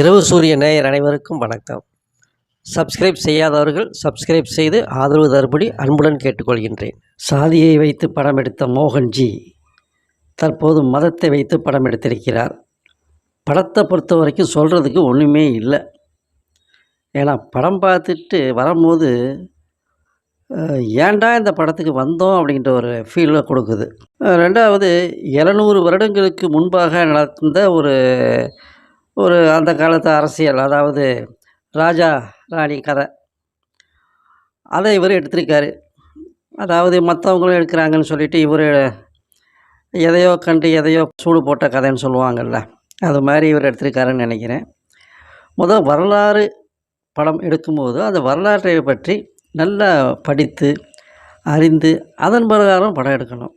இரவு சூரிய நேயர் அனைவருக்கும் வணக்கம். சப்ஸ்கிரைப் செய்யாதவர்கள் சப்ஸ்கிரைப் செய்து ஆதரவு தரும்படி அன்புடன் கேட்டுக்கொள்கின்றேன். சாதியை வைத்து படம் எடுத்த மோகன்ஜி தற்போது மதத்தை வைத்து படம் எடுத்திருக்கிறார். படத்தை பொறுத்த வரைக்கும் சொல்கிறதுக்கு ஒன்றுமே இல்லை. ஏன்னா படம் பார்த்துட்டு வரும்போது ஏன்டா இந்த படத்துக்கு வந்தோம் அப்படின்ற ஒரு ஃபீலை கொடுக்குது. ரெண்டாவது 700 வருடங்களுக்கு முன்பாக நடந்த ஒரு ஒரு அந்த காலத்து அரசியல், அதாவது ராஜா ராணி கதை, அதை இவர் எடுத்திருக்காரு. அதாவது மற்றவங்களும் எடுக்கிறாங்கன்னு சொல்லிட்டு இவர் எதையோ கண்டு எதையோ சூடு போட்ட கதைன்னு சொல்லுவாங்கள்ல, அது மாதிரி இவர் எடுத்திருக்காருன்னு நினைக்கிறேன். வரலாறு படம் எடுக்கும்போது அந்த வரலாற்றை பற்றி நல்லா படித்து அறிந்து அதன் பிரகாரம் படம் எடுக்கணும்.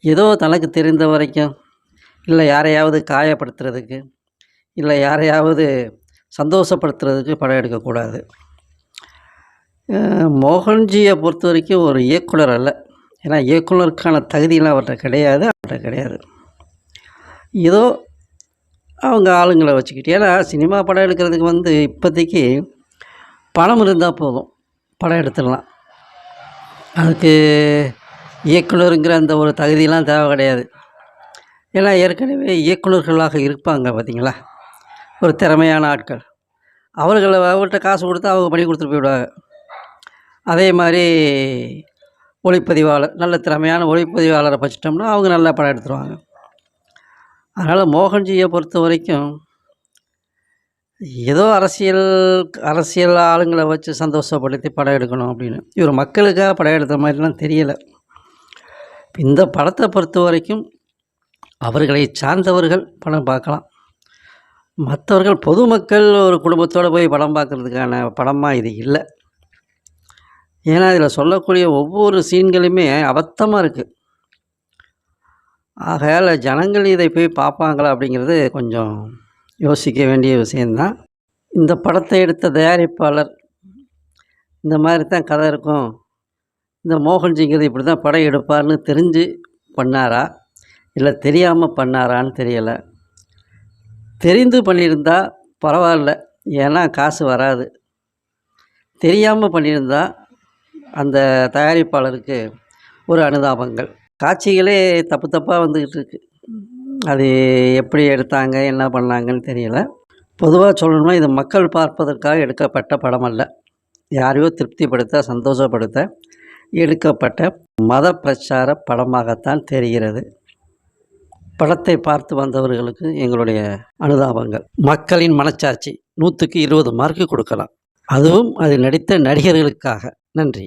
ஏதோ தனக்கு தெரிந்த வரைக்கும், இல்லை யாரையாவது காயப்படுத்துறதுக்கு, இல்லை யாரையாவது சந்தோஷப்படுத்துறதுக்கு படம் எடுக்கக்கூடாது. மோகன்ஜியை பொறுத்த வரைக்கும் ஒரு இயக்குனர் அல்ல. ஏன்னா இயக்குனருக்கான தகுதியெலாம் அவர்கிட்ட கிடையாது. ஏதோ அவங்க ஆளுங்களை வச்சுக்கிட்டு, ஏன்னா சினிமா படம் எடுக்கிறதுக்கு இப்போதைக்கு பணம் இருந்தால் போதும், படம் எடுத்துடலாம். அதுக்கு இயக்குனருங்கிற அந்த ஒரு தகுதியெலாம் தேவை கிடையாது. ஏன்னா ஏற்கனவே இயக்குனர்களாக இருப்பாங்க பார்த்திங்களா, ஒரு திறமையான ஆட்கள். அவங்கள்ட்ட காசு கொடுத்து அவங்க பண்ணி கொடுத்துட்டு போயிடுவாங்க. அதே மாதிரி ஒளிப்பதிவாளர், நல்ல திறமையான ஒளிப்பதிவாளரை வச்சிட்டோம்னா அவங்க நல்லா படம் எடுத்துருவாங்க. அதனால் மோகன்ஜியை பொறுத்த வரைக்கும் ஏதோ அரசியல் ஆளுங்களை வச்சு சந்தோஷப்படுத்தி படம் எடுக்கணும் அப்படின்னு, இவர் மக்களுக்காக படம் எடுத்த மாதிரிலாம் தெரியலை. இந்த படத்தை பொறுத்த வரைக்கும் அவர்களை சார்ந்தவர்கள் படம் பார்க்கலாம். மற்றவர்கள் பொதுமக்கள் ஒரு குடும்பத்தோடு போய் படம் பார்க்குறதுக்கான படமாக இது இல்லை. ஏன்னா இதில் சொல்லக்கூடிய ஒவ்வொரு சீன்களுமே அபத்தமாக இருக்குது. ஆகையால் ஜனங்கள் இதை போய் பார்ப்பாங்களா அப்படிங்கிறது கொஞ்சம் யோசிக்க வேண்டிய விஷயந்தான். இந்த படத்தை எடுத்த தயாரிப்பாளர் இந்த மாதிரி தான் கதை இருக்கும், இந்த மோகன்ஜிங்கிறது இப்படி தான் படம் எடுப்பார்னு தெரிஞ்சு பண்ணாரா இல்லை தெரியாமல் பண்ணாரான்னு தெரியலை. தெரிந்து பண்ணியிருந்தா பரவாயில்ல, ஏன்னா காசு வராது. தெரியாமல் பண்ணியிருந்தா அந்த தயாரிப்பாளருக்கு ஒரு அனுதாபங்கள். காட்சிகளே தப்பாக வந்துக்கிட்டு இருக்கு. அது எப்படி எடுத்தாங்க என்ன பண்ணாங்கன்னு தெரியல. பொதுவாக சொல்லணும்னா இது மக்கள் பார்ப்பதற்காக எடுக்கப்பட்ட படம் அல்ல. யாரையோ திருப்திப்படுத்த சந்தோஷப்படுத்த எடுக்கப்பட்ட மத பிரச்சார படமாகத்தான் தெரிகிறது. படத்தை பார்த்து வந்தவர்களுக்கு எங்களுடைய அனுதாபங்கள். மக்களின் மனச்சாட்சி 100க்கு 20 மார்க்கு கொடுக்கலாம். அதுவும் அதில் நடித்த நடிகர்களுக்காக. நன்றி.